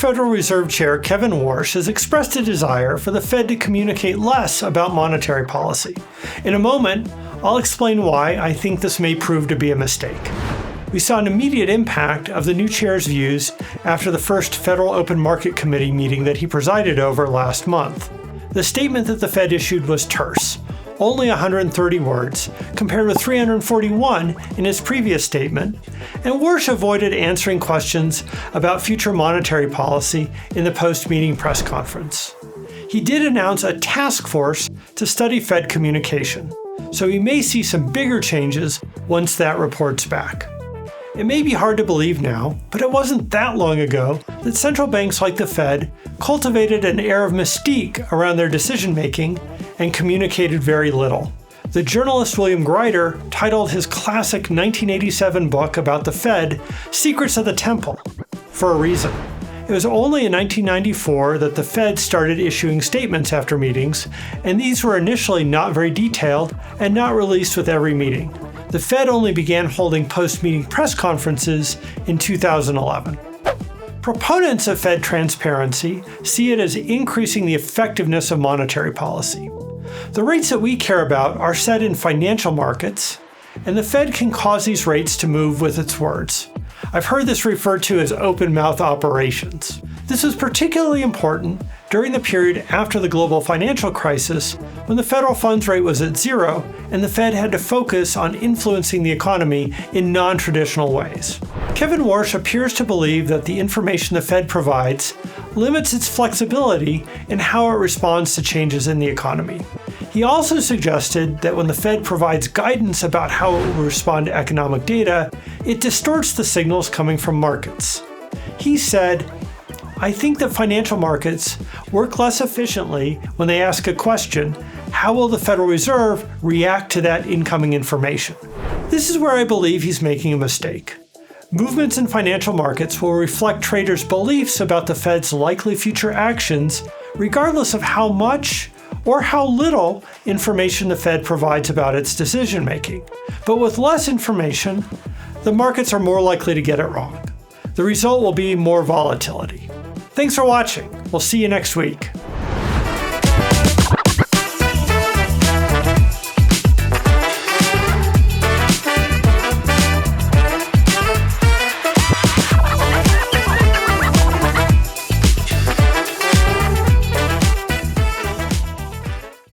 Federal Reserve Chair Kevin Warsh has expressed a desire for the Fed to communicate less about monetary policy. In a moment, I'll explain why I think this may prove to be a mistake. We saw an immediate impact of the new chair's views after the first Federal Open Market Committee meeting that he presided over last month. The statement that the Fed issued was terse, only 130 words, compared with 341 in his previous statement, and Warsh avoided answering questions about future monetary policy in the post-meeting press conference. He did announce a task force to study Fed communication, so we may see some bigger changes once that report's back. It may be hard to believe now, but it wasn't that long ago that central banks like the Fed cultivated an air of mystique around their decision-making and communicated very little. The journalist William Greider titled his classic 1987 book about the Fed, Secrets of the Temple, for a reason. It was only in 1994 that the Fed started issuing statements after meetings, and these were initially not very detailed and not released with every meeting. The Fed only began holding post-meeting press conferences in 2011. Proponents of Fed transparency see it as increasing the effectiveness of monetary policy. The rates that we care about are set in financial markets, and the Fed can cause these rates to move with its words. I've heard this referred to as open-mouth operations. This was particularly important during the period after the global financial crisis, when the federal funds rate was at zero and the Fed had to focus on influencing the economy in non-traditional ways. Kevin Warsh appears to believe that the information the Fed provides limits its flexibility in how it responds to changes in the economy. He also suggested that when the Fed provides guidance about how it will respond to economic data, it distorts the signals coming from markets. He said, "I think that financial markets work less efficiently when they ask a question, how will the Federal Reserve react to that incoming information?" This is where I believe he's making a mistake. Movements in financial markets will reflect traders' beliefs about the Fed's likely future actions, regardless of how much or how little information the Fed provides about its decision-making. But with less information, the markets are more likely to get it wrong. The result will be more volatility. Thanks for watching. We'll see you next week.